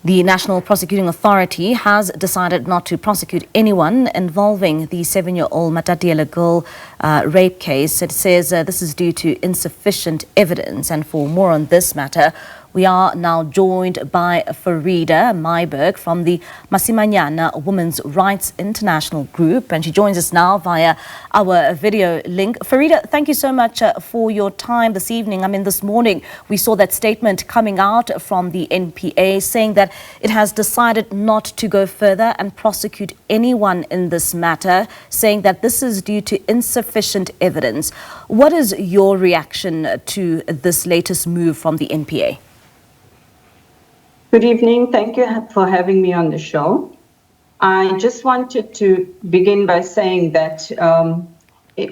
The National Prosecuting Authority has decided not to prosecute anyone involving the 7-year-old Matatiele girl rape case. It says this is due to insufficient evidence. And for more on this matter, we are now joined by Farida Myburgh from the Masimanyane Women's Rights International Group, and she joins us now via our video link. Farida, thank you so much for your time this evening. I mean, this morning we saw that statement coming out from the NPA saying that it has decided not to go further and prosecute anyone in this matter, saying that this is due to insufficient evidence. What is your reaction to this latest move from the NPA? Good evening. Thank you for having me on the show. I just wanted to begin by saying that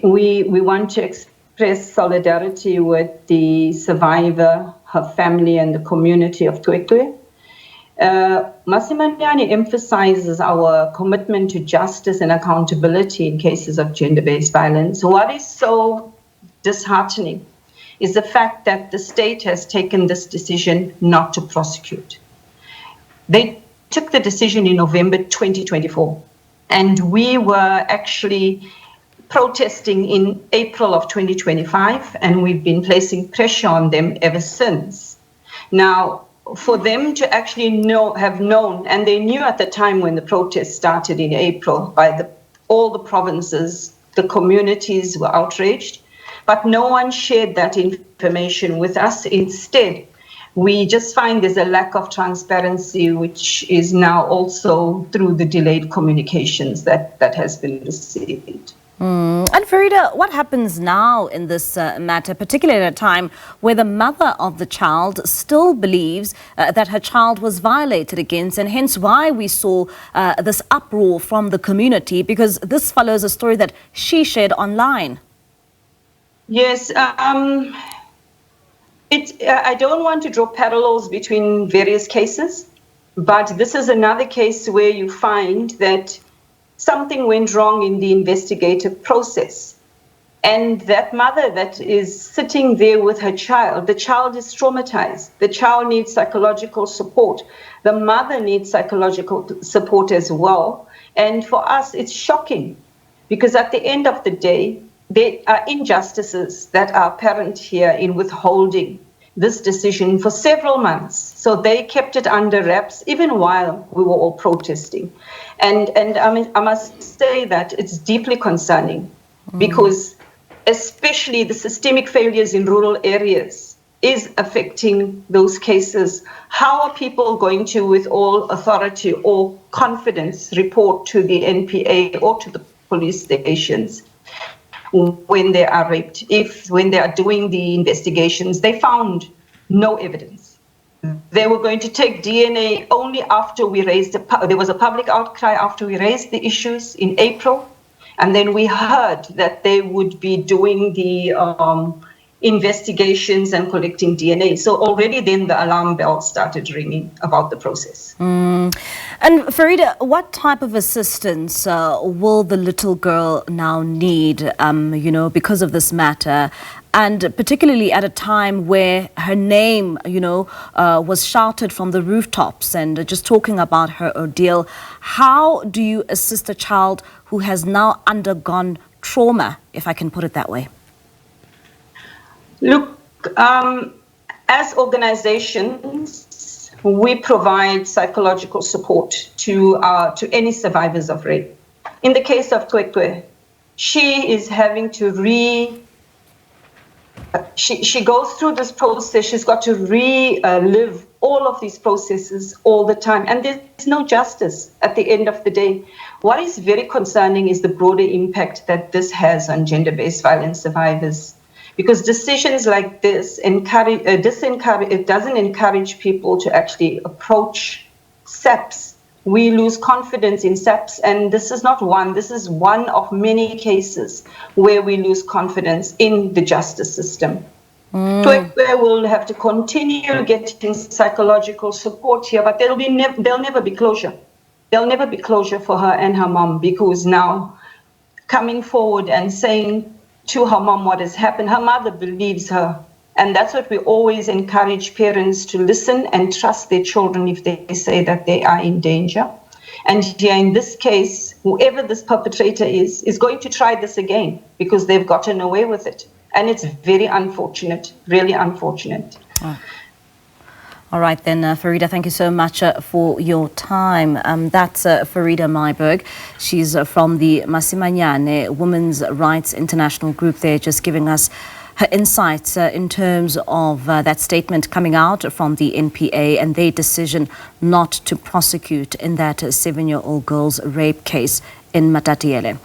we want to express solidarity with the survivor, her family, and the community of Twekwe. Masimanyane emphasizes our commitment to justice and accountability in cases of gender-based violence. What is so disheartening is the fact that the state has taken this decision not to prosecute. They took the decision in November 2024, and we were actually protesting in April of 2025, and we've been placing pressure on them ever since. Now, for them to actually have known, and they knew at the time when the protest started in April, by all the provinces, the communities were outraged, but no one shared that information with us. Instead, we just find there's a lack of transparency, which is now also through the delayed communications that has been received. And Farida, what happens now in this matter, particularly at a time where the mother of the child still believes that her child was violated against, and hence why we saw this uproar from the community, because this follows a story that she shared online? Yes. I don't want to draw parallels between various cases, but this is another case where you find that something went wrong in the investigative process. And that mother that is sitting there with her child, the child is traumatized. The child needs psychological support. The mother needs psychological support as well. And for us, it's shocking because at the end of the day, there are injustices that are apparent here in withholding this decision for several months. So they kept it under wraps even while we were all protesting. And I must say that it's deeply concerning because especially the systemic failures in rural areas is affecting those cases. How are people going to, with all authority or confidence, report to the NPA or to the police stations when they are raped? When they are doing the investigations, they found no evidence. They were going to take DNA only after we raised there was a public outcry after we raised the issues in April. And then we heard that they would be doing the investigations and collecting DNA. So already then the alarm bell started ringing about the process. And Farida, what type of assistance will the little girl now need, because of this matter? And particularly at a time where her name, was shouted from the rooftops and just talking about her ordeal. How do you assist a child who has now undergone trauma, if I can put it that way? Look, as organizations, we provide psychological support to any survivors of rape. In the case of Twekwe, she is having to she goes through this process. She's got to relive all of these processes all the time. And there's no justice at the end of the day. What is very concerning is the broader impact that this has on gender-based violence survivors. Because decisions like this it doesn't encourage people to actually approach SABC. We lose confidence in SABC, and this is not one. This is one of many cases where we lose confidence in the justice system. Twekwe will have to continue getting psychological support here, but there'll never be closure. There'll never be closure for her and her mom, because now coming forward and saying to her mom what has happened, her mother believes her. And that's what we always encourage parents to listen and trust their children if they say that they are in danger. And here in this case, whoever this perpetrator is going to try this again because they've gotten away with it. And it's very unfortunate, really unfortunate. Oh. All right then, Farida, thank you so much for your time. That's Farida Myburgh. She's from the Masimanyane Women's Rights International Group there, just giving us her insights in terms of that statement coming out from the NPA and their decision not to prosecute in that 7-year-old girl's rape case in Matatiele.